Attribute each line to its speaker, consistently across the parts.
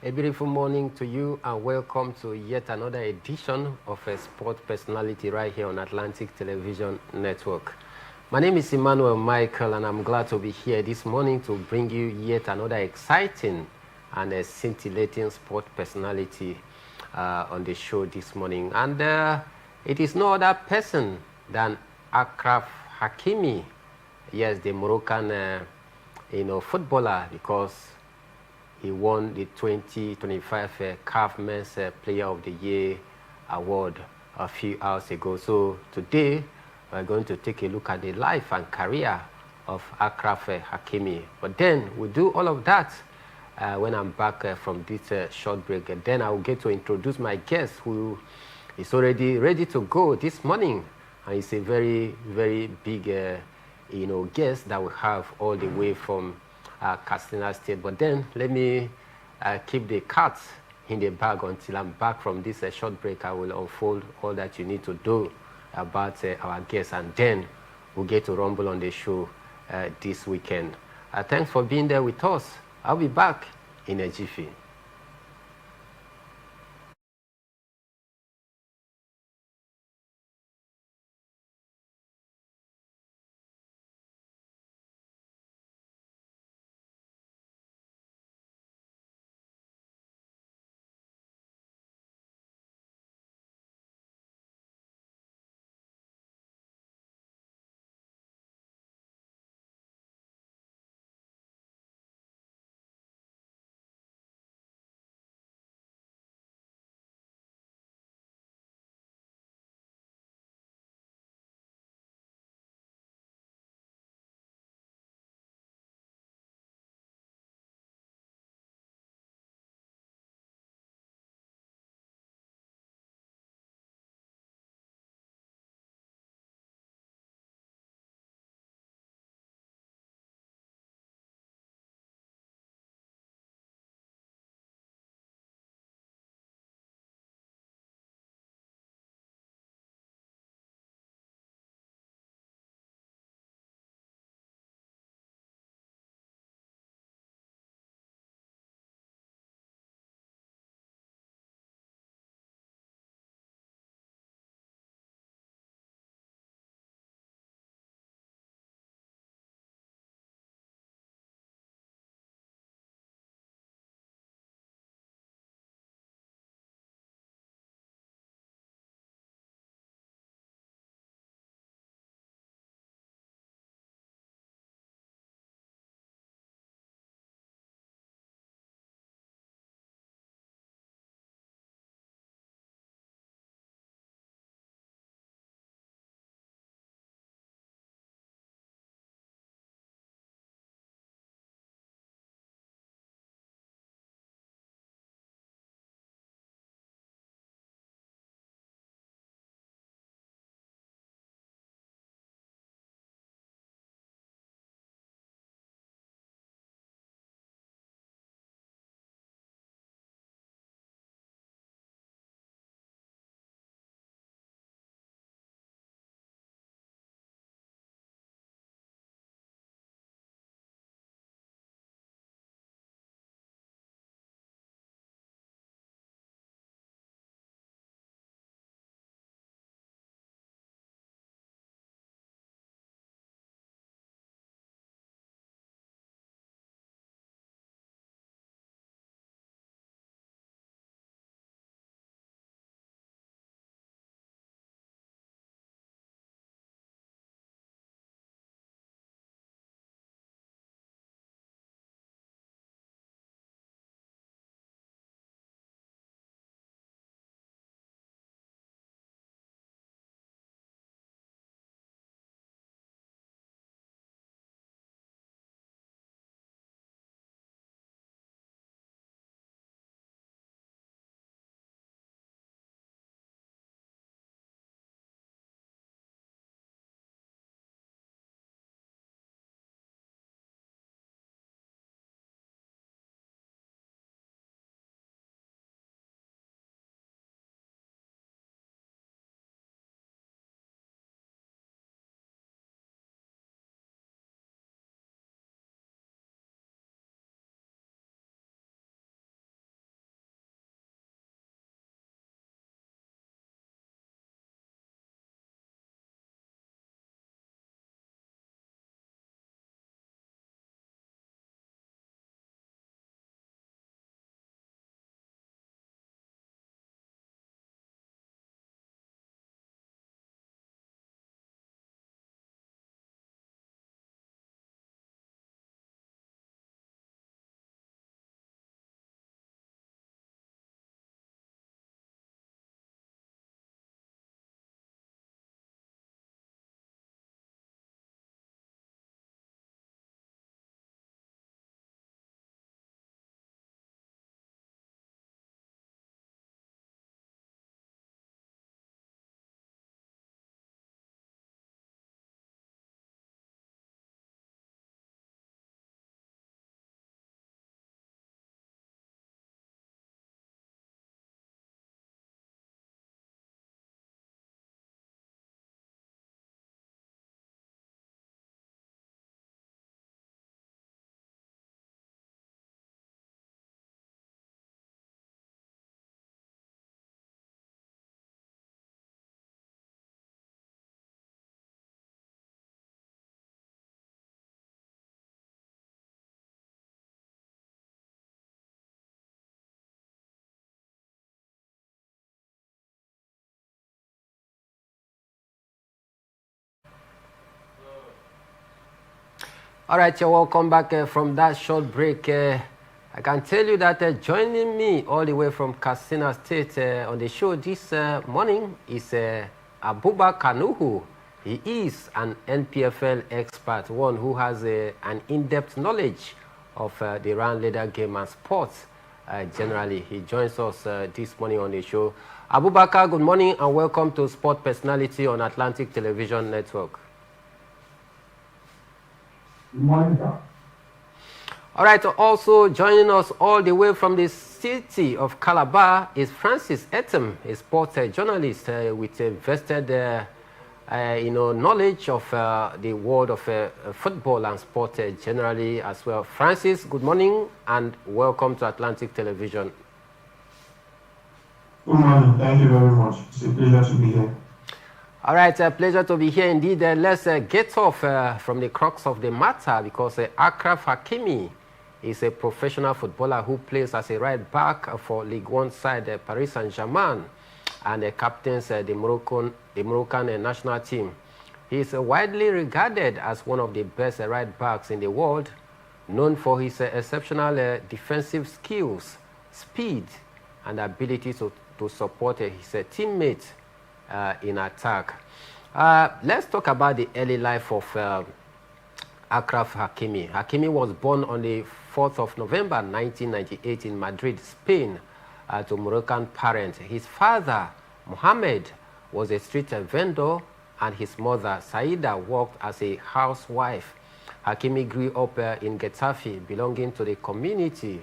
Speaker 1: A beautiful morning to you and welcome to yet another edition of a Sport Personality right here on Atlantic Television Network. My name is Emmanuel Michael and I'm glad to be here this morning to bring you yet another exciting and a scintillating sport personality on the show this morning. And it is no other person than Akraf Hakimi. Yes, the Moroccan footballer, because he won the 2025 CAF Men's Player of the Year award a few hours ago. So today, we're going to take a look at the life and career of Akraf Hakimi. But then we'll do all of that when I'm back from this short break. And then I will get to introduce my guest, who is already ready to go this morning. And it's a very, very big guest that we have all the way from Katsina State. But then let me keep the cats in the bag until I'm back from this short break. I will unfold all that you need to do about our guests, and then we'll get to rumble on the show this weekend. Thanks for being there with us. I'll be back in a jiffy. All right, you're welcome back from that short break. I can tell you that joining me all the way from Katsina State on the show this morning is Abubakar Nuhu. He is an NPFL expert, one who has an in-depth knowledge of the round leader game and sports generally. He joins us this morning on the show. Abubakar, good morning and welcome to Sport Personality on Atlantic Television Network.
Speaker 2: Good morning, sir.
Speaker 1: All right, also joining us all the way from the city of Calabar is Francis Etem, a sports journalist with a vested knowledge of the world of football and sport generally as well. Francis, good morning and welcome to Atlantic Television.
Speaker 2: Good morning. Thank you very much. It's a pleasure to be here.
Speaker 1: All right, pleasure to be here indeed. Let's get off from the crux of the matter because Achraf Hakimi is a professional footballer who plays as a right back for Ligue 1 side Paris Saint-Germain and captains the Moroccan national team. He is widely regarded as one of the best right backs in the world, known for his exceptional defensive skills, speed, and ability to support his teammates in attack. Let's talk about the early life of Achraf Hakimi. Hakimi was born on the 4th of November 1998 in Madrid, Spain, to Moroccan parents. His father, Mohammed, was a street vendor, and his mother, Saida, worked as a housewife. Hakimi grew up in Getafe, belonging to the community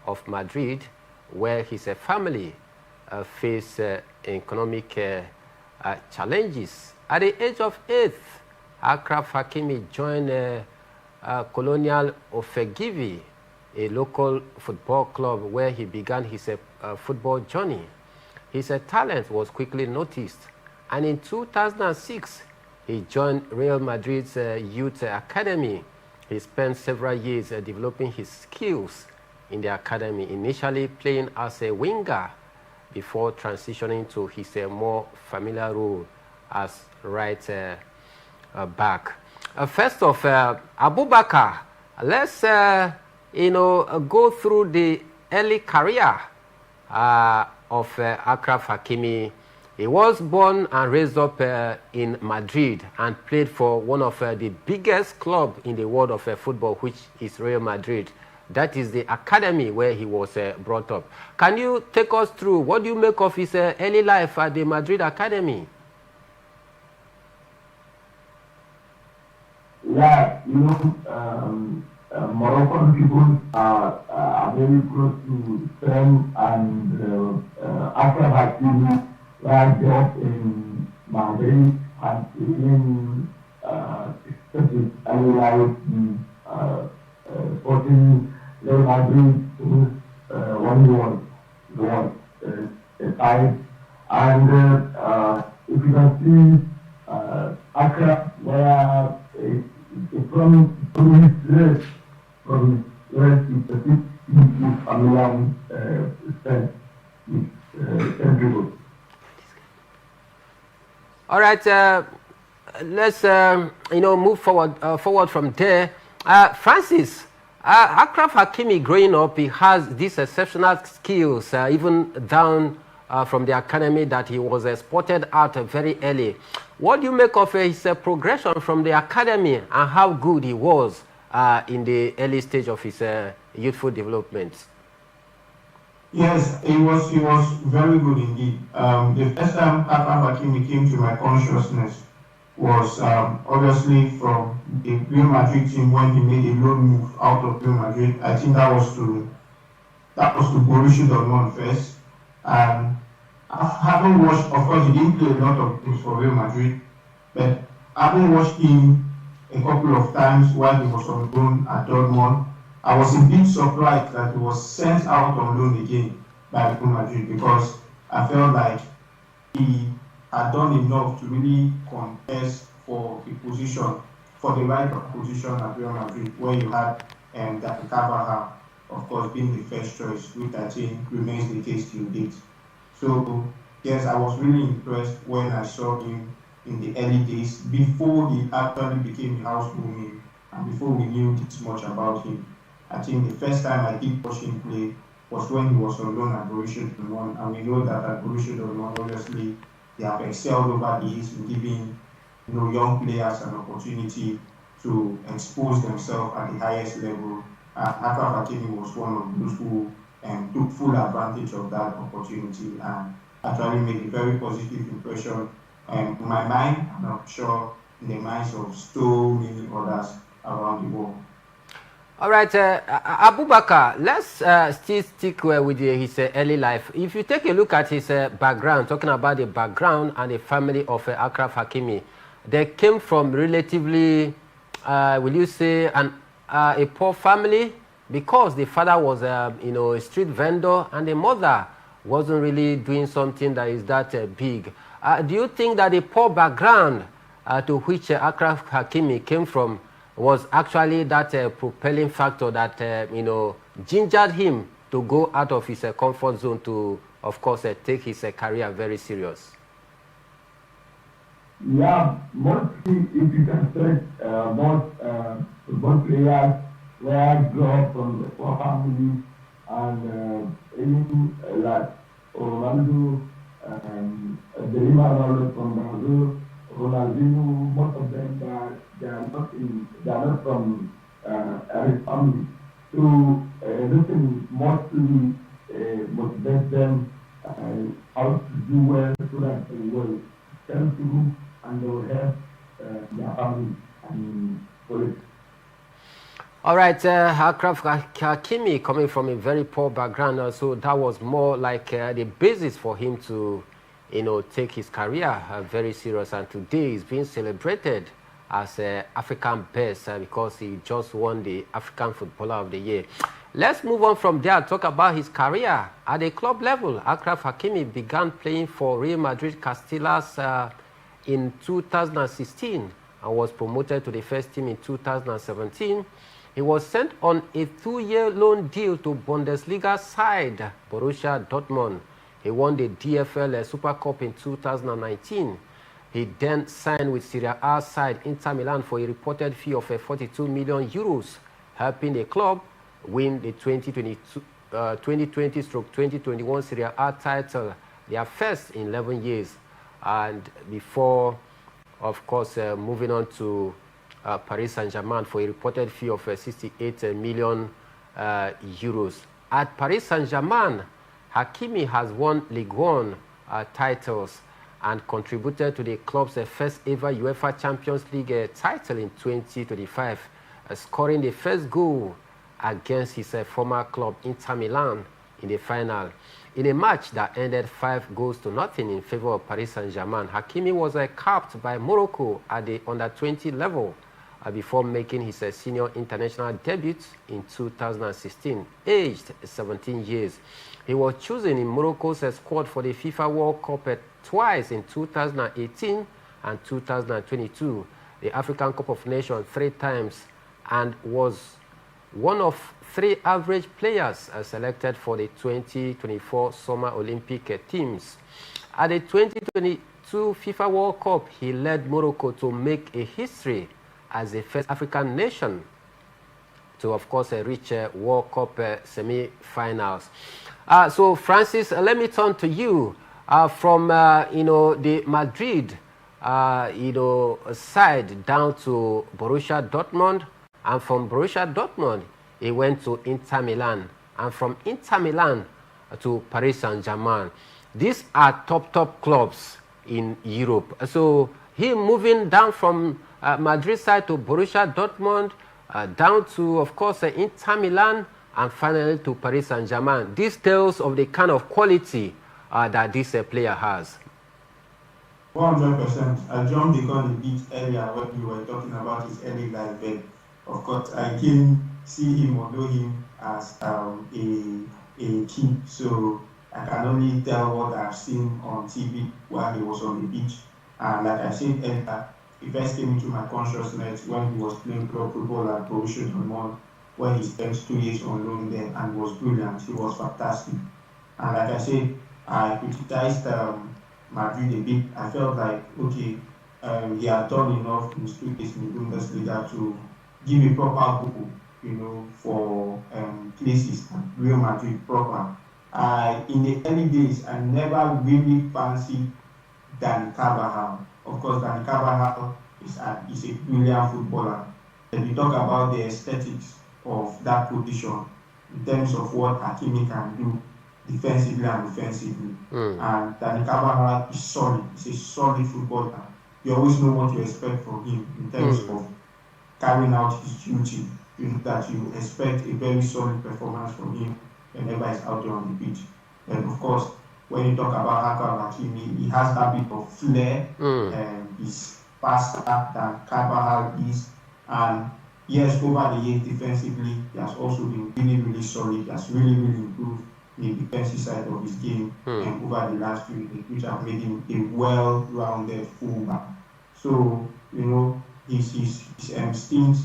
Speaker 1: of Madrid, where his family faced economic challenges. At the age of 8, Achraf Hakimi joined Colonial Ofegivi, a local football club where he began his football journey. His talent was quickly noticed, and in 2006, he joined Real Madrid's youth academy. He spent several years developing his skills in the academy, initially playing as a winger before transitioning to his more familiar role as right back. First off, Abubakar, let's go through the early career of Achraf Hakimi. He was born and raised up in Madrid and played for one of the biggest clubs in the world of football, which is Real Madrid. That is the academy where he was brought up. Can you take us through what do you make of his early life at the Madrid academy?
Speaker 2: Yeah, Moroccan people are very close to Spain, and Achraf Hakimi right up in Madrid and in his early life in sporting Real Madrid when he was a child. And if you can see Achraf, where from his race, to the familiar Spain with Central.
Speaker 1: All right, let's move forward from there. Francis, Achraf Hakimi, growing up, he has these exceptional skills, even down from the academy that he was spotted out very early. What do you make of his progression from the academy and how good he was in the early stage of his youthful development?
Speaker 2: Yes, he was very good indeed. The first time Achraf Hakimi came to my consciousness was obviously from the Real Madrid team when he made a loan move out of Real Madrid. I think that was to Borussia Dortmund first. Having watched, of course, he didn't play a lot of games for Real Madrid, but having watched him a couple of times while he was on loan at Dortmund, I was a bit surprised that he was sent out on loan again by Real Madrid, because I felt like he had done enough to really contest for the position, for the right position at Real Madrid, where you had that Carvajal, of course, being the first choice, which I think remains the case till date. So yes, I was really impressed when I saw him in the early days before he actually became a household name and before we knew this much about him. I think the first time I did watch him play was when he was on loan at Borussia Dortmund, and we know that at Borussia Dortmund, obviously, they have excelled over the years in giving young players an opportunity to expose themselves at the highest level. Akraf Hakimi was one of those who took full advantage of that opportunity and actually made a very positive impression in my mind, and I'm sure in the minds of so many others around the world.
Speaker 1: All right, Abubakar, let's still stick with his early life. If you take a look at his background, talking about the background and the family of Akraf Hakimi, they came from relatively, will you say, a poor family, because the father was, a street vendor, and the mother wasn't really doing something that is that big. Do you think that the poor background to which Akraf Hakimi came from was actually that propelling factor that gingered him to go out of his comfort zone to, of course, take his career very serious?
Speaker 3: Yeah, mostly if you can say most football players were grew up from the poor family, and even like Ronaldo, the Ronaldo from Brazil, Ronaldinho, most of them they are not from every family. So everything mostly motivates them how to do well so that they will tell through and they will help their family and colleagues.
Speaker 1: All right, Akraf Hakimi coming from a very poor background, so that was more like the basis for him to, take his career very serious. And today he's being celebrated as African best because he just won the African Footballer of the Year. Let's move on from there, talk about his career. At the club level, Akraf Hakimi began playing for Real Madrid Castellas in 2016 and was promoted to the first team in 2017. He was sent on a 2-year loan deal to Bundesliga side Borussia Dortmund. He won the DFL Super Cup in 2019. He then signed with Serie A side Inter Milan for a reported fee of 42 million euros, helping the club win the 2020-2021 Serie A title, their first in 11 years. And before, of course, moving on to Paris Saint-Germain for a reported fee of 68 million euros. At Paris Saint-Germain, Hakimi has won Ligue 1 titles and contributed to the club's first ever UEFA Champions League title in 2025, scoring the first goal against his former club Inter Milan in the final. In a match that ended 5-0 in favor of Paris Saint-Germain, Hakimi was capped by Morocco at the under-20 level before making his senior international debut in 2016, aged 17 years. He was chosen in Morocco's squad for the FIFA World Cup twice in 2018 and 2022, the African Cup of Nations 3 times, and was one of 3 average players selected for the 2024 Summer Olympic teams. At the 2022 FIFA World Cup, he led Morocco to make a history as the first African nation to, of course, reach World Cup semi-finals. So, Francis, let me turn to you. From the Madrid side down to Borussia Dortmund, and from Borussia Dortmund he went to Inter Milan, and from Inter Milan to Paris Saint-Germain. These are top clubs in Europe. So him moving down from Madrid side to Borussia Dortmund, down to, of course, Inter Milan, and finally to Paris Saint-Germain. This tells of the kind of quality that this player has.
Speaker 2: 100%. I jumped the gun a bit earlier when you were talking about his early life. But of course, I can see him or know him as a kid. So I can only tell what I've seen on TV while he was on the beach. And like I said earlier, he first came into my consciousness when he was playing club football at Borussia Dortmund, when he spent 2 years on loan there and was brilliant. He was fantastic. And like I said, I criticized Madrid a bit. I felt like, okay, he had done enough in his 2 years in the Bundesliga to give a proper goal, for places at Real Madrid proper. In the early days, I never really fancied Dani Carvajal. Of course, Dani Carvajal is a brilliant footballer. If you talk about the aesthetics of that position in terms of what Hakimi can do defensively and offensively, and Dani Carvajal is solid. He's a solid footballer. You always know what to expect from him in terms of carrying out his duty. That you expect a very solid performance from him whenever he's out there on the pitch. And of course, when you talk about Achraf Hakimi, he has that bit of flair. He's faster than Carvajal is. And yes, over the years defensively, he has also been really, really solid. He has really, really improved the defensive side of his game over the last few years, which have made him a well-rounded fullback. So, his stints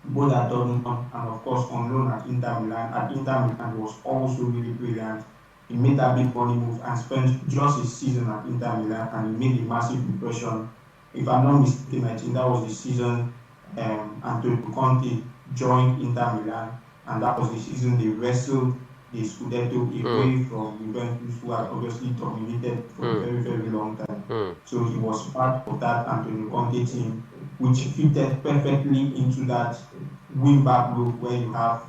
Speaker 2: both at Dortmund and of course on loan at Inter Milan. At Inter Milan was also really brilliant. He made that big money move and spent just a season at Inter Milan, and he made a massive impression. If I'm not mistaken, I think that was the season Antonio Conte joined Inter Milan, and that was the season they wrestled the Scudetto away from Juventus, who had obviously dominated for a very, very long time. So he was part of that Antonio Conte team, which fitted perfectly into that wing-back role where you have,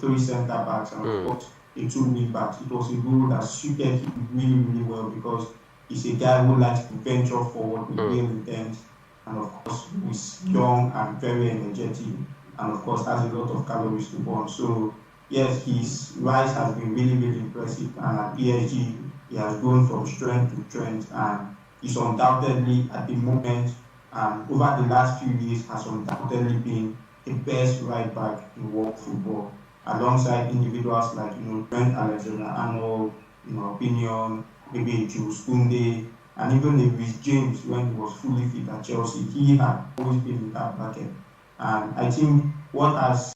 Speaker 2: three centre-backs and of course the two wing-backs. It was a role that suited him really, really well because he's a guy who likes to venture forward with real intent, and of course he's young and very energetic, and of course has a lot of calories to burn. So yes, his rise has been really, really impressive, and at PSG he has grown from strength to strength, and he's undoubtedly at the moment and over the last few years has undoubtedly been the best right back in world football, alongside individuals like Trent Alexander-Arnold, in my opinion, maybe Jules Koundé, and even Reece James when he was fully fit at Chelsea. He had always been in that bracket, and I think what has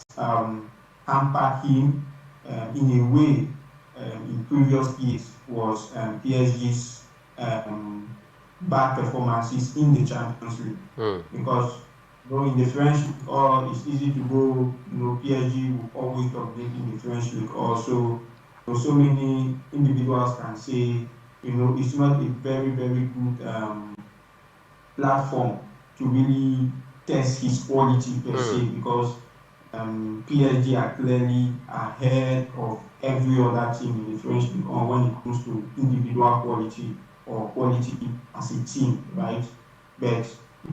Speaker 2: hampered him in a way in previous years was PSG's bad performances in the Champions League, because in the French league, it's easy to go, PSG will always dominate in the French league. Also, so many individuals can say, it's not a very, very good platform to really test his quality per se, because PSG are clearly ahead of every other team in the French league when it comes to individual quality or quality as a team, right? But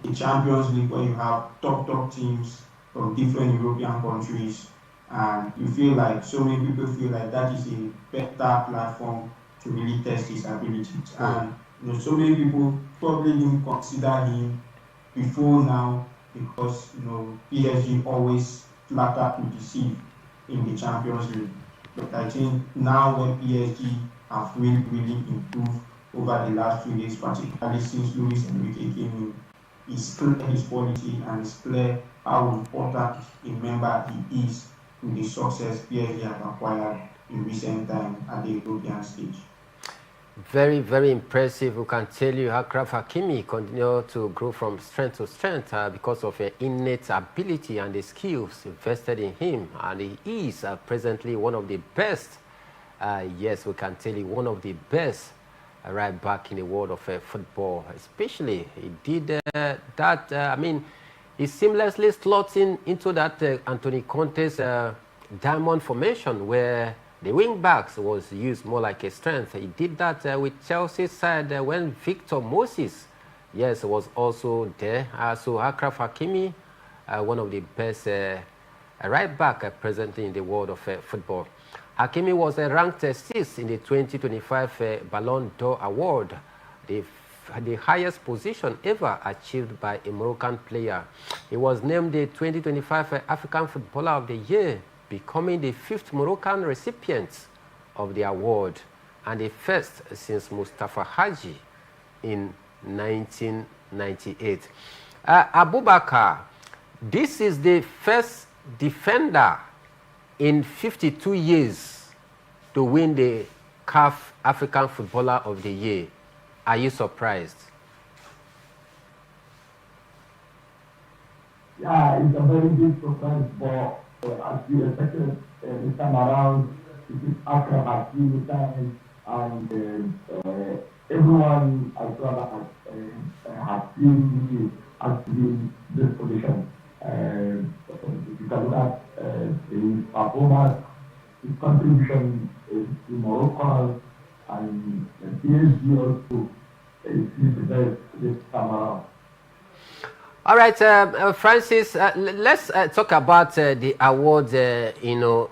Speaker 2: the Champions League, where you have top teams from different European countries, and you feel like, so many people feel like that is a better platform to really test his abilities. And so many people probably didn't consider him before now, because PSG always flatter to deceive in the Champions League. But I think now when PSG have really, really improved over the last few years, particularly since Luis Enrique came in, it's clear his quality, and it's clear how important a member he is to the success PSG have acquired in recent time at the European stage.
Speaker 1: Very, very impressive. We can tell you how Achraf Hakimi continued to grow from strength to strength because of an innate ability and the skills invested in him. And he is presently one of the best, yes, we can tell you, one of the best right back in the world of football. Especially, he did that, I mean, he seamlessly slots into that Antonio Conte's diamond formation, where the wing backs was used more like a strength. He did that with Chelsea's side when Victor Moses, yes, was also there. So Achraf Hakimi, one of the best right back presently in the world of football. Hakimi was ranked 6th in the 2025 Ballon d'Or award, the highest position ever achieved by a Moroccan player. He was named the 2025 African Footballer of the Year, becoming the 5th Moroccan recipient of the award and the first since Mustafa Hadji in 1998. Abubakar, this is the first defender in 52 years to win the CAF African Footballer of the Year. Are you surprised?
Speaker 3: Yeah, it's a very big surprise, but as we expected this time around, it is Akram Hakimi time, and everyone as well has seen has been this position. If you can look at his performance, his contribution to Morocco and PSG also is the best this time around.
Speaker 1: All right, Francis. Let's talk about the award,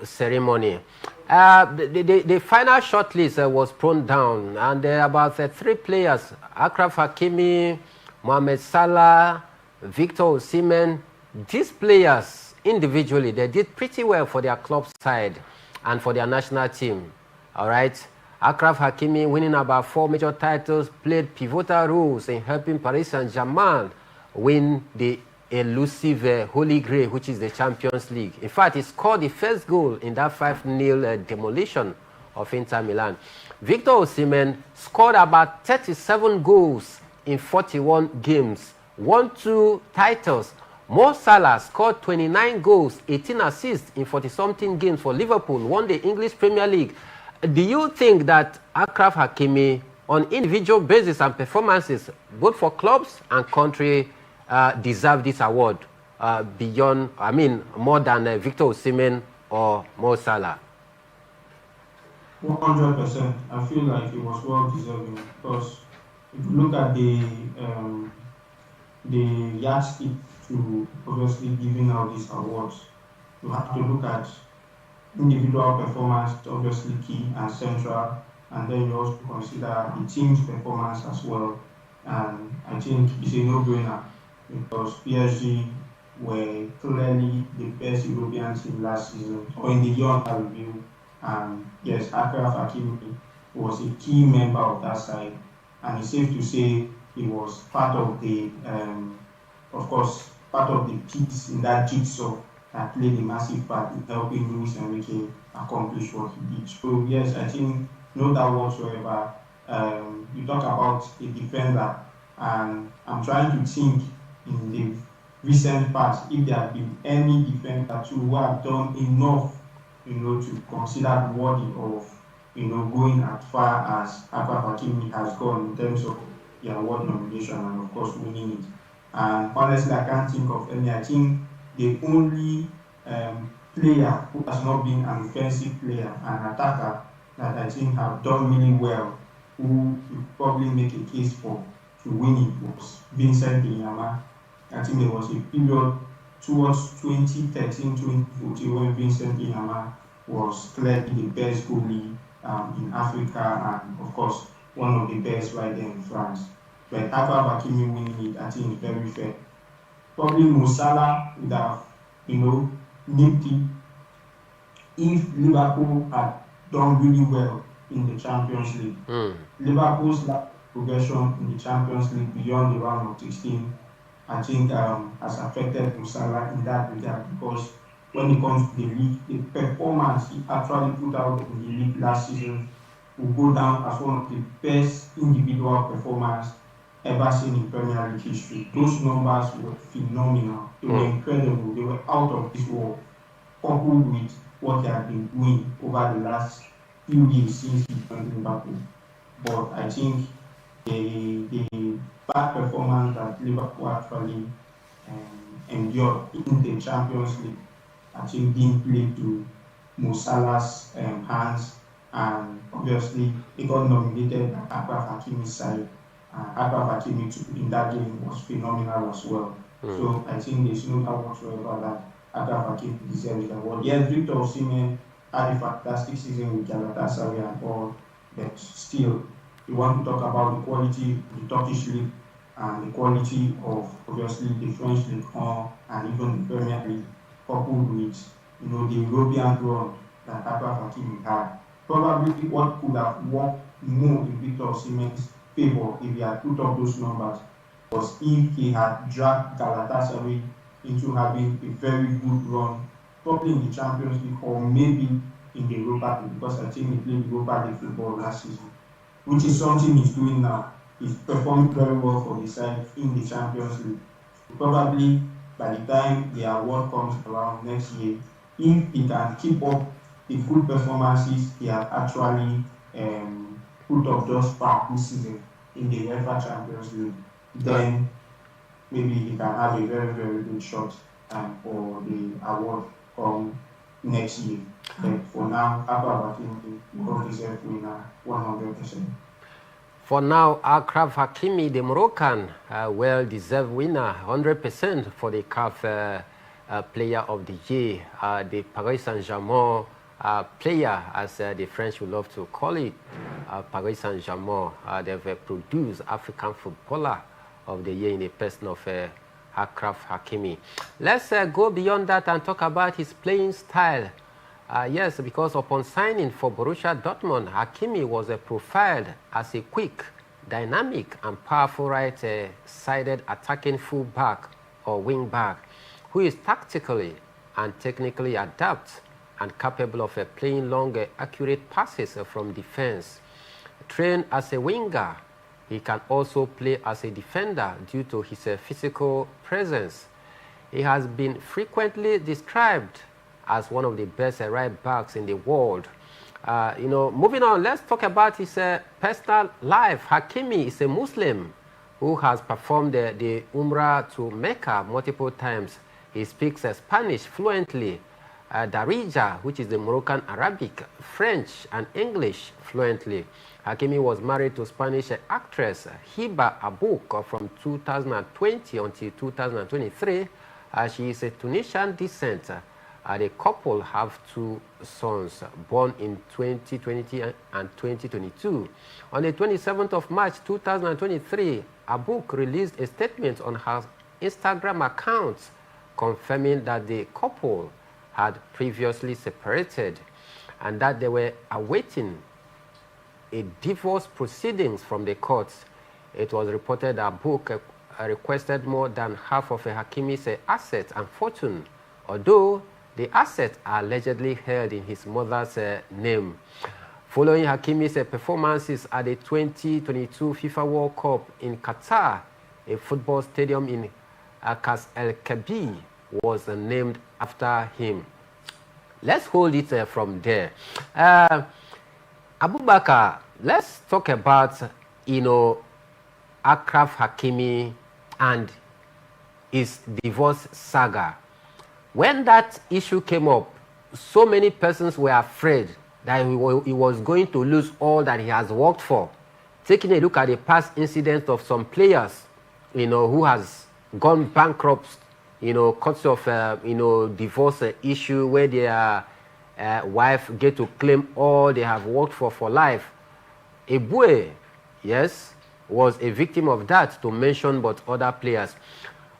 Speaker 1: ceremony. The final shortlist was thrown down, and there are about 3 players: Achraf Hakimi, Mohamed Salah, Victor Osimhen. These players individually, they did pretty well for their club side and for their national team. All right. Achraf Hakimi, winning about 4 major titles, played pivotal roles in helping Paris Saint-Germain win the elusive Holy Grail, which is the Champions League. In fact, he scored the first goal in that 5-0 demolition of Inter Milan. Victor Osimhen scored about 37 goals in 41 games, won 2 titles. Mo Salah scored 29 goals, 18 assists in 40-something games for Liverpool, won the English Premier League. Do you think that Achraf Hakimi, on individual basis and performances, both for clubs and country, deserve this award more than Victor Osimhen or Mo Salah?
Speaker 2: 100%. I feel like it was well deserving because if you look at the yardstick to obviously giving out these awards, you have to look at individual performance, obviously key and central, and then you also consider the team's performance as well. And I think it's a no-brainer because PSG were clearly the best European team last season, or in the year under review. And yes, Achraf Hakimi was a key member of that side, and it's safe to say he was part of the, part of the piece in that jigsaw that played a massive part in helping Luis Enrique accomplish what he did. So yes, I think no doubt whatsoever. You talk about a defender, and I'm trying to think in the recent past if there have been any defender who have done enough, to consider worthy of, going as far as Achraf Hakimi has gone in terms of the award nomination and of course winning it. And honestly, I can't think of any. I think the only player who has not been an offensive player, an attacker that I think have done really well, who you probably make a case for to win it, was Vincent Binyama. I think there was a period towards 2013-2014 when Vincent Binyama was clearly the best goalie in Africa and of course one of the best right there in France. But Achraf Hakimi winning it, I think is very fair. Probably Mo Salah would have, nipped it if Liverpool had done really well in the Champions League. Liverpool's progression in the Champions League beyond the round of 16, I think has affected Mo Salah in that regard because when it comes to the league, the performance he actually put out in the league last season will go down as one of the best individual performances ever seen in Premier League history. Those numbers were phenomenal. They were incredible. They were out of this world, coupled with what they have been doing over the last few years since he joined Liverpool. But I think the bad performance that Liverpool actually endured in the Champions League, I think didn't play to Mo Salah's hands, and obviously he got nominated by Achraf Hakimi's side. Achraf Hakimi in that game was phenomenal as well. So I think there's no doubt whatsoever that Achraf Hakimi deserves the award. Yes, Victor Osimhen had a fantastic season with Galatasaray and all, but still, you want to talk about the quality of the Turkish league and the quality of obviously the French League and even the Premier League, coupled with the European run that Achraf Hakimi had. Probably what could have worked more in Victor Osimhen's favor if he had put up those numbers was if he had dragged Galatasaray into having a very good run, probably in the Champions League or maybe in the Europa League, because I think he played Europa League football last season, which is something he's doing now. He's performing very well for the side in the Champions League. Probably by the time the award comes around next year, if he can keep up the good performances he has actually put up thus far this season in the UEFA Champions League, then maybe he can have a very, very good shot for the award come next year. But for now, Akhraf Hakimi will deserve winner 100%.
Speaker 1: For now, Achraf Hakimi, the Moroccan, well-deserved winner, 100% for the CAF Player of the Year, the Paris Saint-Germain player, as the French would love to call it. Paris Saint-Germain, they've produced African Footballer of the Year in the person of Achraf Hakimi. Let's go beyond that and talk about his playing style. Yes, because upon signing for Borussia Dortmund, Hakimi was profiled as a quick, dynamic, and powerful right-sided attacking fullback or wingback who is tactically and technically adept and capable of playing long, accurate passes from defense. Trained as a winger, he can also play as a defender due to his physical presence. He has been frequently described as one of the best right backs in the world. Moving on, let's talk about his personal life. Hakimi is a Muslim who has performed the Umrah to Mecca multiple times. He speaks Spanish fluently, Darija, which is the Moroccan Arabic, French, and English fluently. Hakimi was married to Spanish actress Hiba Abouk from 2020 until 2023. She is a Tunisian descent. The couple have two sons born in 2020 and 2022. On the 27th of March 2023, Abouk released a statement on her Instagram account confirming that the couple had previously separated and that they were awaiting a divorce proceedings from the courts. It was reported that Abouk requested more than half of Hakimi's assets and fortune, although the assets are allegedly held in his mother's name. Following Hakimi's performances at the 2022 FIFA World Cup in Qatar, a football stadium in Kas El Kabi was named after him. Let's hold it from there. Abubakar, let's talk about, Achraf Hakimi and his divorce saga. When that issue came up, so many persons were afraid that he was going to lose all that he has worked for. Taking a look at the past incidents of some players, who has gone bankrupt, cause of, divorce issue where their wife get to claim all they have worked for life. Ebue, yes, was a victim of that, to mention but other players.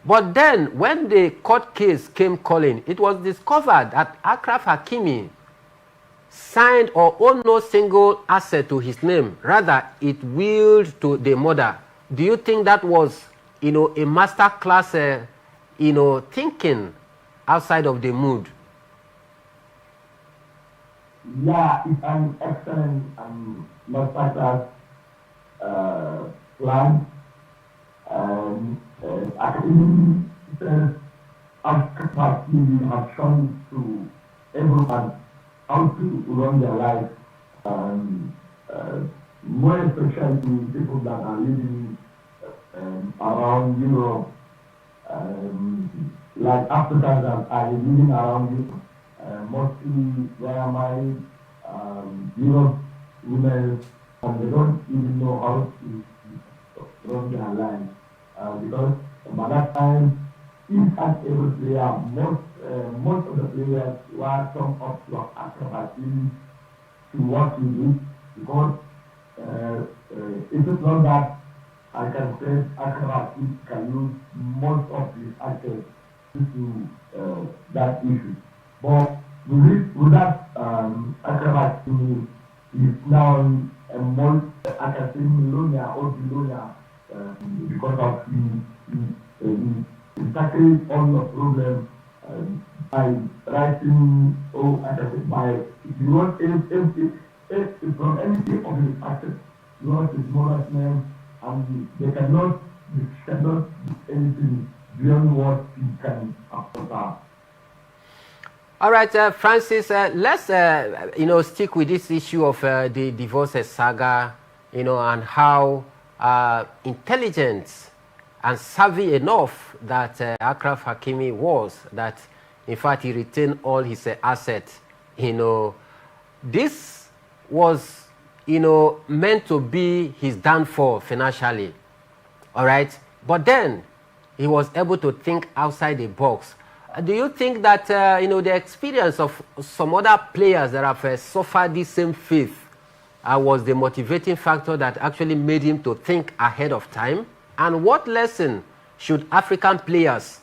Speaker 1: But then, when the court case came calling, it was discovered that Achraf Hakimi signed or owned no single asset to his name. Rather, it willed to the mother. Do you think that was, a master class, thinking outside of the mood?
Speaker 3: Yeah, it's an excellent master class plan. Academy says Achraf Hakimi have shown to everyone how to run their life, more especially people that are living around Europe, like Africans that are living around Europe, mostly they are married, Europe women, and they don't even know how to run their life. Because by that time, each and every player, most of the players were come up to Achraf Hakimi to what he did, because it is not that I can say Achraf Hakimi can use most of his assets to that issue. But with that, Achraf Hakimi is now a more, I can say, millionaire or billionaire. Because of he tackling all the problem by writing, by, if you want, if from anything of his assets, you want his mother's name, and they cannot do anything beyond what he can afford.
Speaker 1: All right, Francis, let's, stick with this issue of the divorce saga, and how intelligent and savvy enough that Achraf Hakimi was, that, in fact, he retained all his assets. This was, meant to be his downfall financially, all right? But then he was able to think outside the box. Do you think that, the experience of some other players that have suffered this same fate was the motivating factor that actually made him to think ahead of time? And what lesson should African players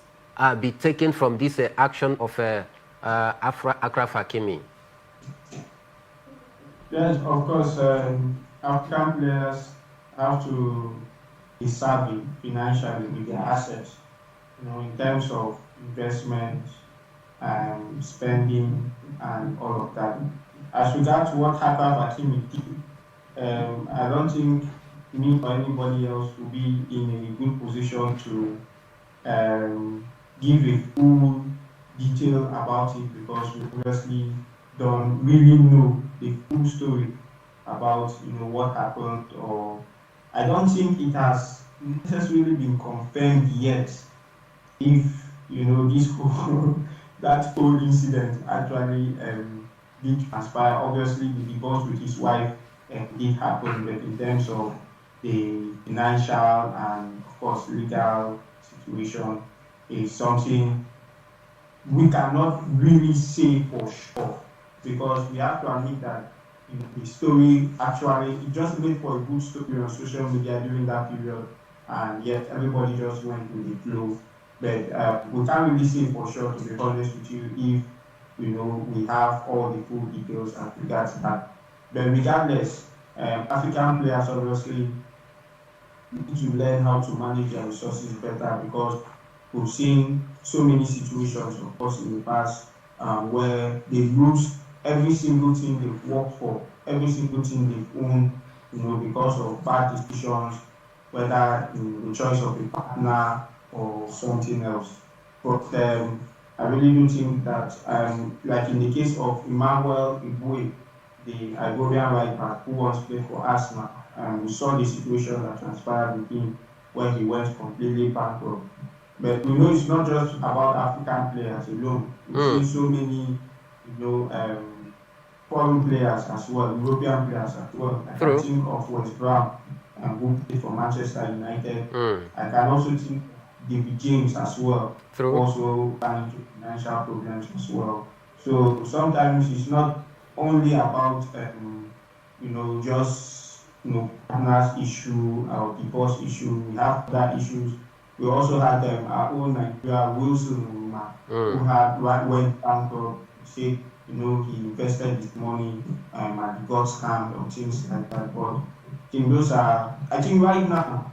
Speaker 1: be taken from this action of Achraf Hakimi?
Speaker 2: Yes, of course, African players have to be savvy financially with their assets, in terms of investment, spending, and all of that. As regards to what Achraf Hakimi did, I don't think me or anybody else will be in a good position to give a full detail about it, because we obviously don't really know the full story about what happened, or I don't think it has necessarily been confirmed yet if this whole that whole incident actually did transpire. Obviously the divorce with his wife did happen, but in terms of the financial and of course legal situation is something we cannot really say for sure, because we have to admit that the story actually, it just made for a good story on social media during that period, and yet everybody just went with the flow. But we can't really say for sure, to be honest with you, if we have all the full details as regards that. But regardless, African players obviously need to learn how to manage their resources better, because we've seen so many situations, of course, in the past where they lose every single thing they've worked for, every single thing they've owned, because of bad decisions, whether in the choice of a partner or something else. But I really do think that, like in the case of Emmanuel Ibue, the Ivorian right back who once played for Arsenal, we saw the situation that transpired with him when he went completely bankrupt. But we know it's not just about African players alone. We've seen so many, foreign players as well, European players as well. I can think of West Brom, who played for Manchester United. I can also think of David James as well, also ran into financial problems as well. So sometimes it's not only about just partners issue or divorce issue. We have other issues. We also had our own Nigeria, Wilson Numa, who went bankrupt. Said he invested his money and got scammed or things like that. But I think right now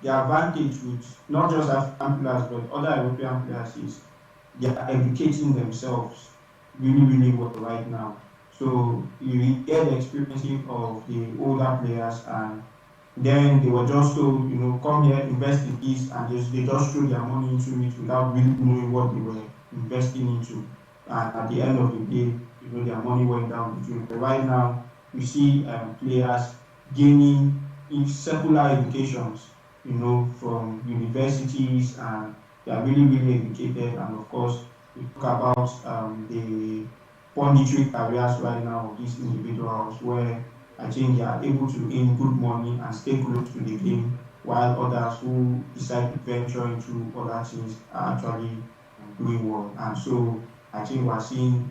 Speaker 2: the advantage with not just African players but other European players is they are educating themselves really, really well right now. So you get the experience of the older players, and then they were just told, come here, invest in this, and they just threw their money into it without really knowing what they were investing into. And at the end of the day, their money went down the drain. But right now, we see players gaining secular educations, from universities, and they are really, really educated. And of course, we talk about the punditry careers right now of these individuals, where I think they are able to earn good money and stay close to the game, while others who decide to venture into other things are actually doing well. And so I think we're seeing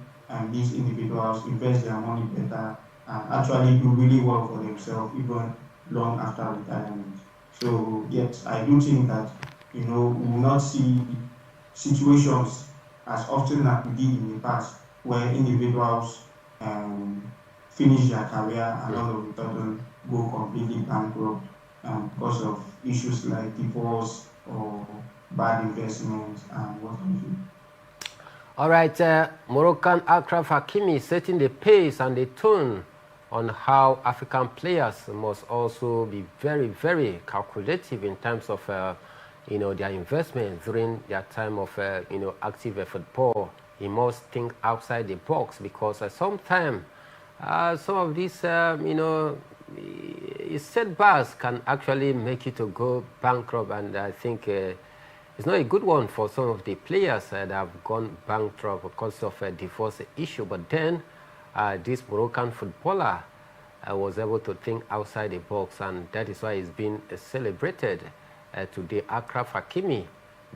Speaker 2: these individuals invest their money better and actually do really well for themselves, even long after retirement. So yes, I do think that we will not see situations as often as we did in the past, where individuals finish their career and all of a sudden go completely bankrupt because of issues like divorce or bad investments and what have you.
Speaker 1: All right, Moroccan Achraf Hakimi setting the pace and the tone on how African players must also be very, very calculative in terms of their investment during their time of, active football. He must think outside the box because sometimes some of these, setbacks can actually make you to go bankrupt, and I think it's not a good one for some of the players that have gone bankrupt because of a divorce issue. But then this Moroccan footballer was able to think outside the box, and that is why he's been celebrated today. Achraf Hakimi,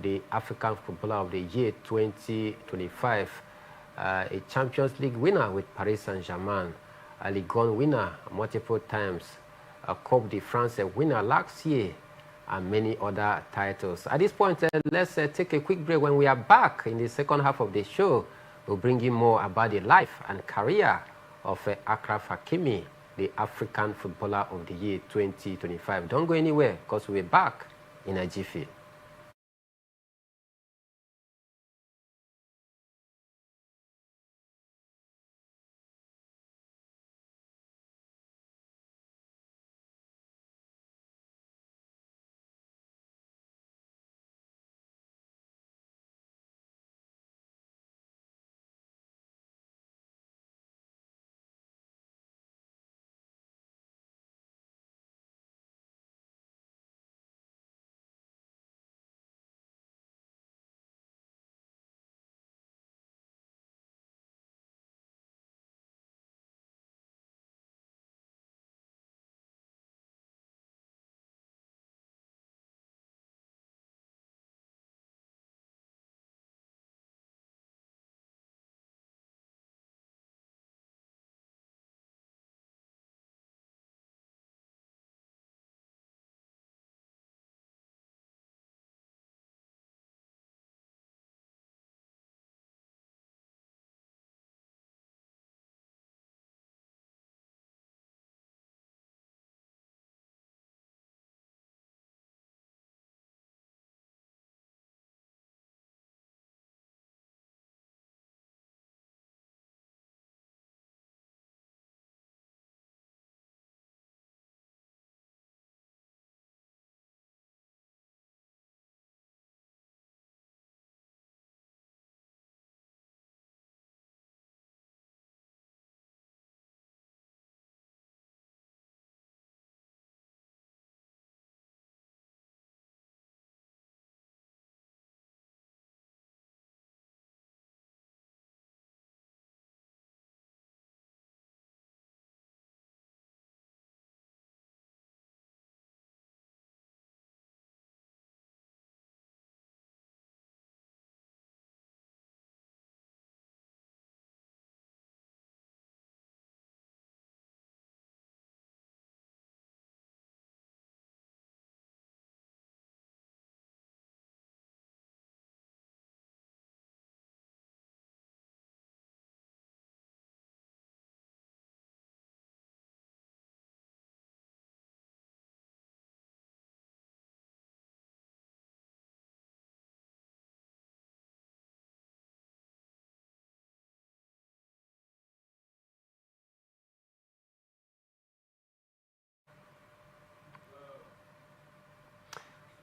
Speaker 1: the African Footballer of the Year 2025, a Champions League winner with Paris Saint-Germain, a Ligue 1 winner multiple times, a Coupe de France winner last year, and many other titles. At this point, let's take a quick break. When we are back in the second half of the show, we'll bring you more about the life and career of Achraf Hakimi, the African Footballer of the Year 2025. Don't go anywhere, because we're back in a jiffy.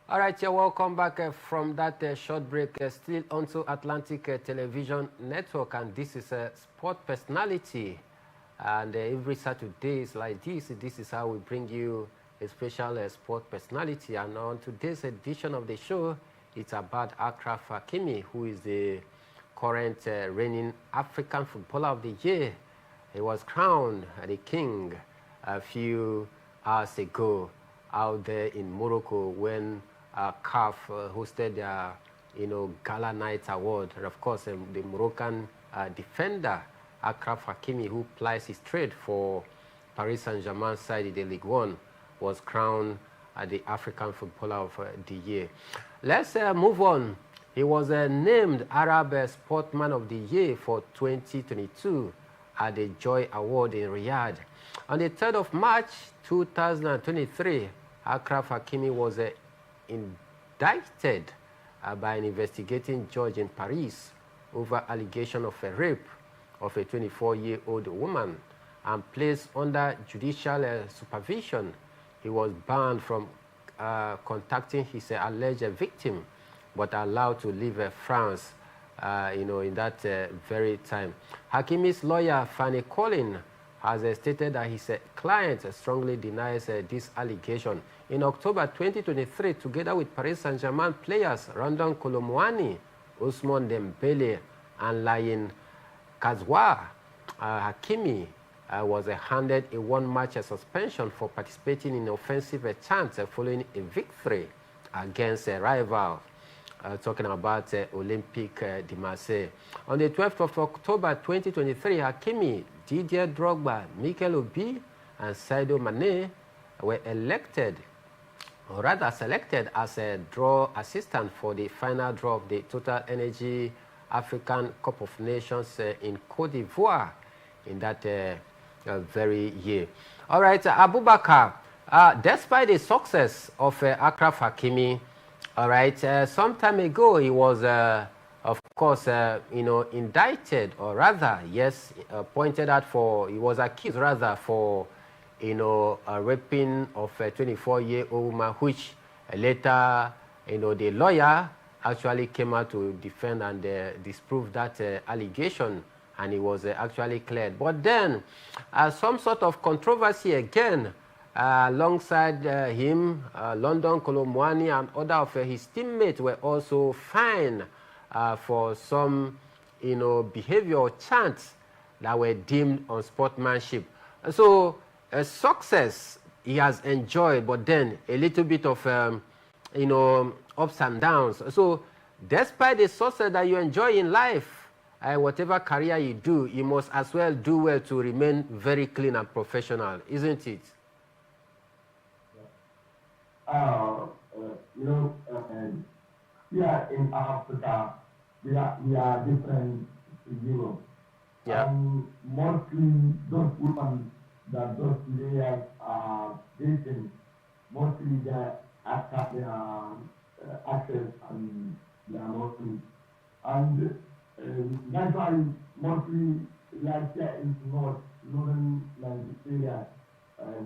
Speaker 1: All right, you're welcome back from that short break. Still onto Atlantic Television Network, and this is a sport personality. And every Saturdays like this is how we bring you a special sport personality. And on today's edition of the show, it's about Achraf Hakimi, who is the current reigning African Footballer of the Year. He was crowned the king a few hours ago out there in Morocco when CAF hosted their, Gala Night Award. And of course, the Moroccan defender, Achraf Hakimi, who plies his trade for Paris Saint-Germain side in the Ligue 1, was crowned the African Footballer of the Year. Let's move on. He was named Arab Sportsman of the Year for 2022 at the Joy Award in Riyadh. On the 3rd of March 2023, Achraf Hakimi was indicted by an investigating judge in Paris over allegation of a rape of a 24-year-old woman and placed under judicial supervision. He was banned from contacting his alleged victim, but allowed to leave France, in that very time. Hakimi's lawyer, Fanny Collin, has stated that his client strongly denies this allegation. In October 2023, together with Paris Saint-Germain players Rondon Kolomwani, Ousmane Dembele, and Layin Kazwa, Hakimi was handed a one-match suspension for participating in offensive chants following a victory against a rival. Talking about Olympique de Marseille. On the 12th of October 2023, Hakimi, Didier Drogba, Mikel Obi, and Sadio Mane were elected, or rather selected, as a draw assistant for the final draw of the Total Energy African Cup of Nations in Cote d'Ivoire in that very year. All right, Abubakar, despite the success of Achraf Hakimi, all right, some time ago he was, of course, indicted, or rather, yes, pointed out for, he was accused rather for, raping of a 24-year-old woman, which later, the lawyer actually came out to defend and disprove that allegation, and he was actually cleared. But then, some sort of controversy again, alongside him, London Kolomwani and other of his teammates were also fined for some, behavior or chants that were deemed unsportsmanship. So, success he has enjoyed, but then a little bit of, ups and downs. So, despite the success that you enjoy in life, whatever career you do, you must as well do well to remain very clean and professional, isn't it?
Speaker 3: Here in Africa, we are different in Europe.
Speaker 1: Yeah.
Speaker 3: Mostly those women that those players are dating, mostly they have their access and they are mostly. And that's why mostly like here in northern Nigeria,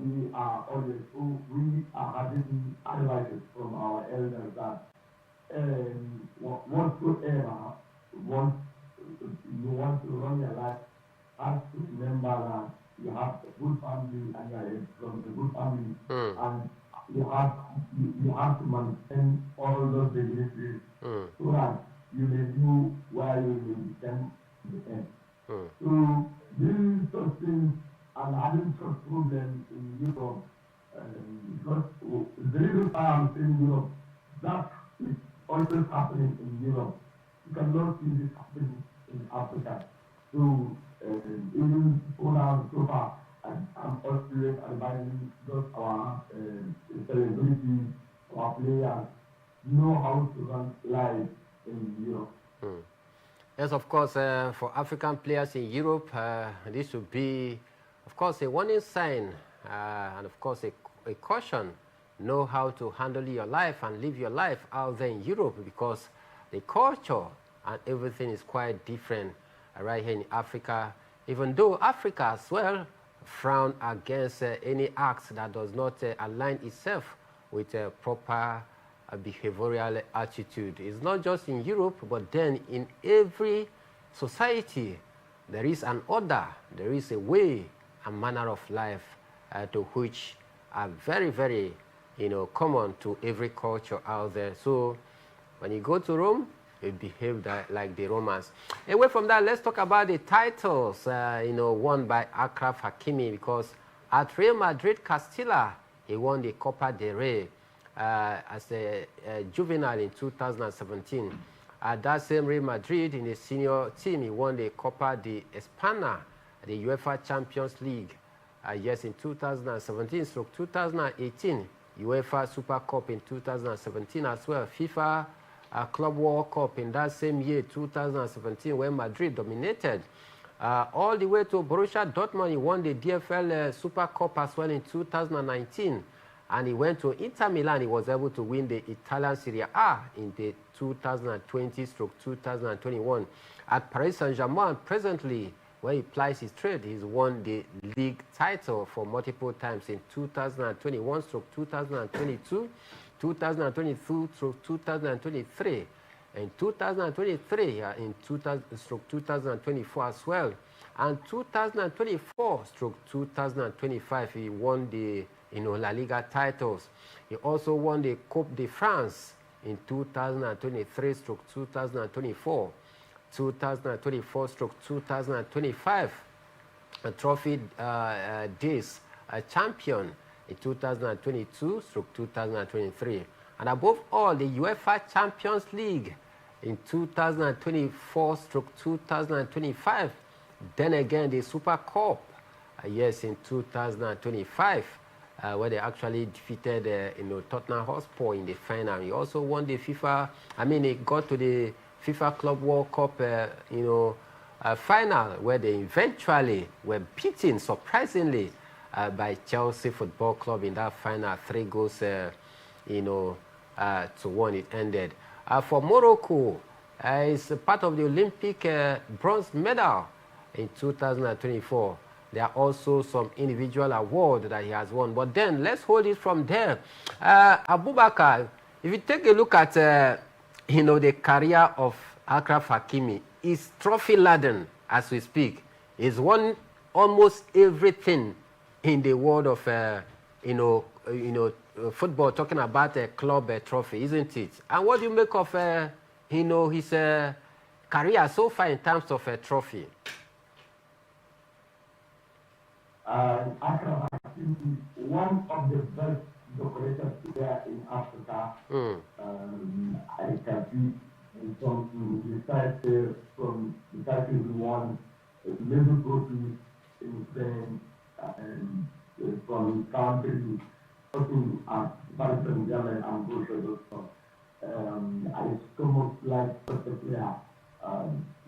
Speaker 3: we are having advices from our elders that whatsoever you want to run your life, have to remember that you have a good family and you are from a good family, and you have to maintain all those dignitaries so that you may do where you will become the end. So these sort of things and having such problems in Europe, because the reason why I'm saying Europe, that is always happening in Europe. You cannot see this happening in Africa. So even so now, so far, I'm always advising those our celebrities, our players, know how to run live in Europe.
Speaker 1: Yes, of course, for African players in Europe, this would be, of course, a warning sign and, of course, a caution. Know how to handle your life and live your life out there in Europe, because the culture and everything is quite different right here in Africa, even though Africa as well frown against any acts that does not align itself with a proper behavioral attitude. It's not just in Europe, but then in every society there is an order, there is a way, a manner of life to which are very, very common to every culture out there. So when you go to Rome, you behave like the Romans. Away from that, let's talk about the titles won by Achraf Hakimi, because at Real Madrid Castilla, he won the Copa del Rey as a juvenile in 2017. At that same Real Madrid, in the senior team, he won the Copa de España, the UEFA Champions League, yes, in 2017, so 2018, UEFA Super Cup in 2017 as well, FIFA Club World Cup in that same year, 2017, where Madrid dominated. All the way to Borussia Dortmund, he won the DFL Super Cup as well in 2019. And he went to Inter Milan. He was able to win the Italian Serie A in the 2020-2021. At Paris Saint-Germain, presently, where he plies his trade, he's won the league title for multiple times in 2021-2022, 2022 through 2023, and 2023 in 2024 as well, and 2024/2025 he won the La Liga titles. He also won the Coupe de France in 2023/2024, 2024/2025, a trophy this champion in 2022/2023, and above all the UEFA Champions League in 2024/2025. Then again the Super Cup, yes, in 2025, where they actually defeated Tottenham Hotspur in the final. He also won the FIFA. He got to the FIFA Club World Cup, final, where they eventually were beaten surprisingly by Chelsea Football Club in that final, 3 goals, to 1 it ended. For Morocco, it's part of the Olympic bronze medal in 2024. There are also some individual awards that he has won. But then let's hold it from there. Abubakar, if you take a look at the career of Achraf Hakimi, is trophy laden as we speak. He's won almost everything in the world of football, talking about a club trophy, isn't it? And what do you make of his career so far in terms of a trophy?
Speaker 3: Achraf Hakimi, one of the best decorated players in Africa. I can see from the title he won many trophies in Spain, and from his country, working at Paris Saint-Germain and Borussia Dortmund. I so much like such a player.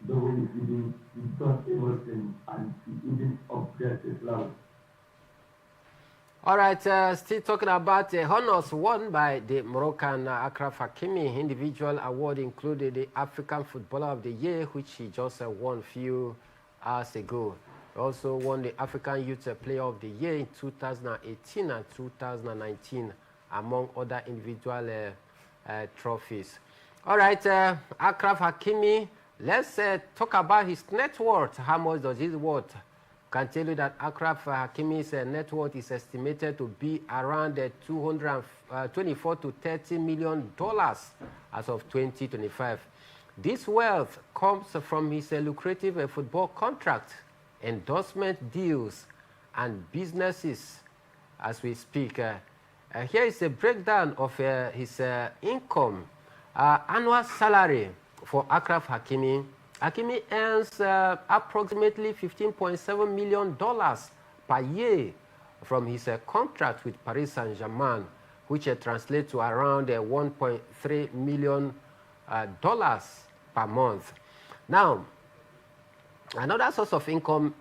Speaker 3: The way he does everything, and he even upgrades his level.
Speaker 1: All right, still talking about the honors won by the Moroccan Achraf Hakimi. Individual award included the African Footballer of the Year, which he just won a few hours ago. He also won the African Youth Player of the Year in 2018 and 2019, among other individual trophies. All right, Achraf Hakimi, let's talk about his net worth. How much does his worth? Can tell you that Achraf Hakimi's net worth is estimated to be around $24 to $30 million as of 2025. This wealth comes from his lucrative football contract, endorsement deals, and businesses as we speak. Here is a breakdown of his income. Annual salary for Achraf Hakimi. Hakimi earns approximately $15.7 million per year from his contract with Paris Saint-Germain, which translates to around $1.3 million per month. Now, another source of income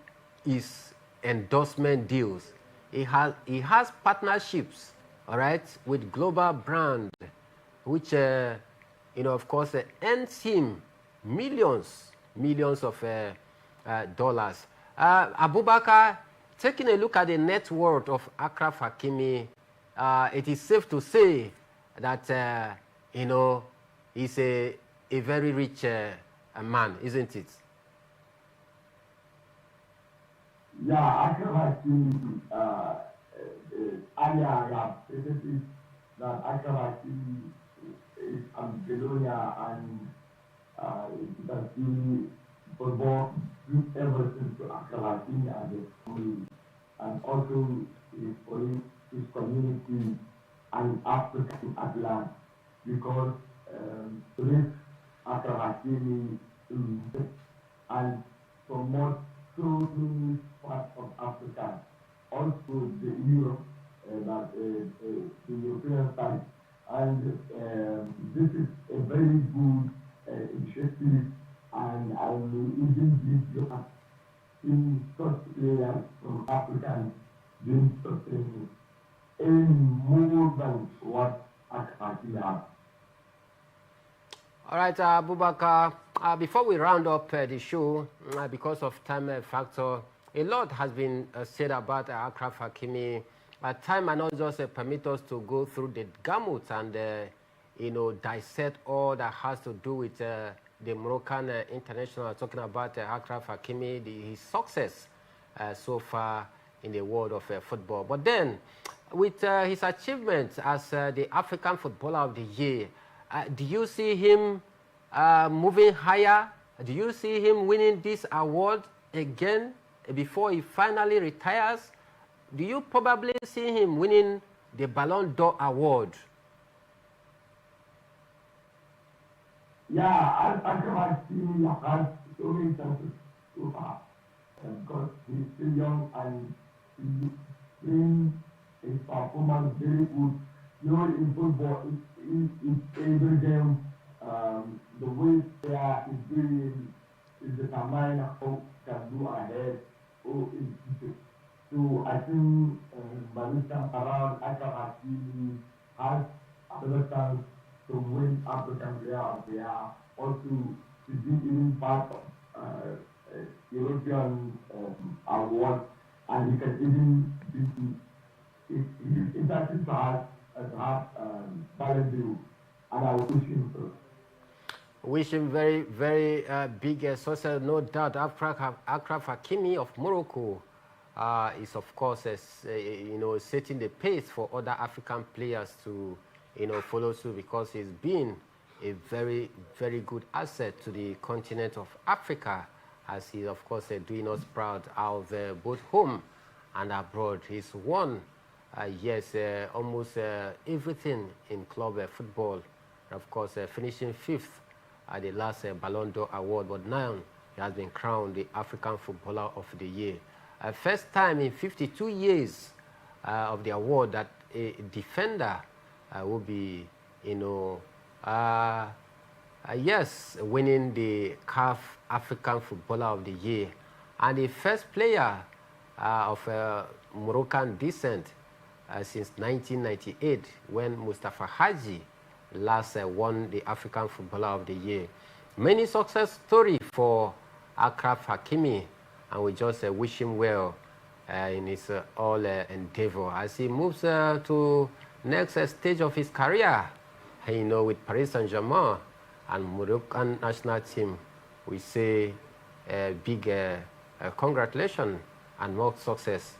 Speaker 1: is endorsement deals. He has partnerships, all right, with global brand, which of course earns him millions of dollars. Abubakar, taking a look at the net worth of Achraf Hakimi, it is safe to say that he's a very rich man, isn't it?
Speaker 3: Yeah, Achraf Hakimi, earlier I have stated that Achraf Hakimi is Ambelonia, and that he football did everything to Achraf Hakimi and his family, and also his community and Africa at large, because police Achraf Hakimi and promote so many parts of Africa, also the Europe, the European side, and this is a very good initiative, and I will even give you in such players from Africa doing something more than what Hakimi has.
Speaker 1: All right, Abubakar, before we round up the show, because of time factor, a lot has been said about Achraf Hakimi time might not just permit us to go through the gamut and dissect all that has to do with the Moroccan international. Talking about Achraf Hakimi, his success so far in the world of football. But then, with his achievements as the African Footballer of the Year, do you see him moving higher? Do you see him winning this award again before he finally retires? Do you probably see him winning the Ballon d'Or award?
Speaker 3: Yeah, I can see has so many chances so far because he's still young and he's playing his performance very good. You know, in football, it's every game, the way player is doing is determined how can do ahead. So I think Balista around Achraf Hakimi has another chance to win African Player of the Year, also to be even part of European award, and he can even be it's actually to have Ballon d'Or, and I wish him so.
Speaker 1: Wish him very, very big success, no doubt. Achraf Hakimi of Morocco is, of course, setting the pace for other African players to, follow suit, because he's been a very, very good asset to the continent of Africa, as he's, of course, doing us proud out there, both home and abroad. He's won, almost everything in club football. Of course, finishing 5th at the last Ballon d'Or award, but now he has been crowned the African Footballer of the Year. First time in 52 years of the award that a defender will be, winning the CAF African Footballer of the Year. And the first player of Moroccan descent since 1998, when Mustafa Hadji last won the African Footballer of the Year. Many success story for Achraf Hakimi, and we just wish him well in his all endeavor as he moves to next stage of his career. With Paris Saint-Germain and Moroccan national team, we say big congratulations and more success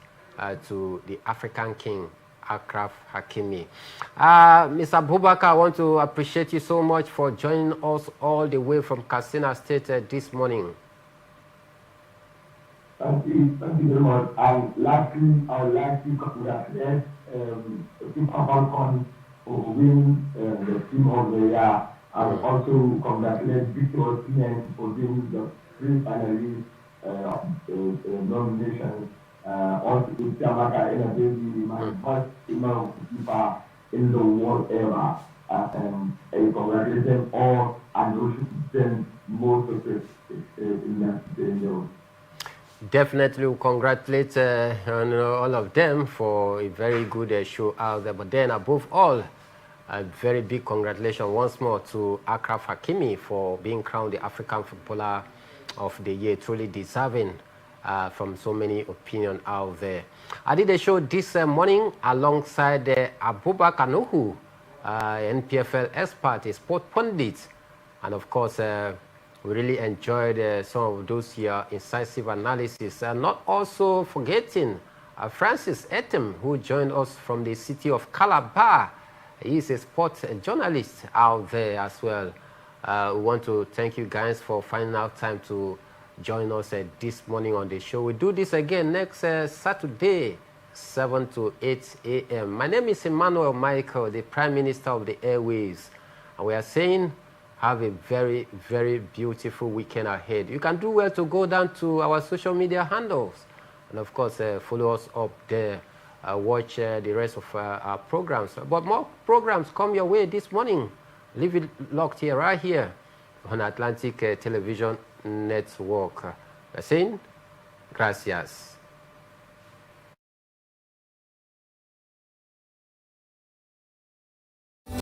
Speaker 1: to the African King, Achraf Hakimi. Mr. Abubakar, I want to appreciate you so much for joining us all the way from Katsina State this morning.
Speaker 3: Thank you very much. And lastly, I would like to congratulate Super Falcons for winning the Team of the Year, and also congratulate Victor Osimhen for being the three finalists nominations. Also, Tiamaka Enabebi, my first female keeper in the world era. I congratulate them all and wish them more success in that day.
Speaker 1: Definitely, we congratulate all of them for a very good show out there. But then, above all, a very big congratulations once more to Achraf Hakimi for being crowned the African Footballer of the Year, truly deserving from so many opinions out there. I did a show this morning alongside Abubakar Nuhu, NPFL expert, a sport pundit, and of course, we really enjoyed some of those here incisive analysis. And not also forgetting Francis Etem, who joined us from the city of Calabar. He is a sports journalist out there as well. We want to thank you guys for finding out time to join us this morning on the show. We do this again next Saturday, 7 to 8 a.m. My name is Emmanuel Michael, the Prime Minister of the Airways. And we are saying, have a very, very beautiful weekend ahead. You can do well to go down to our social media handles and, of course, follow us up there. Watch the rest of our programs. But more programs come your way this morning. Leave it locked here, right here on Atlantic Television Network. Saying, gracias.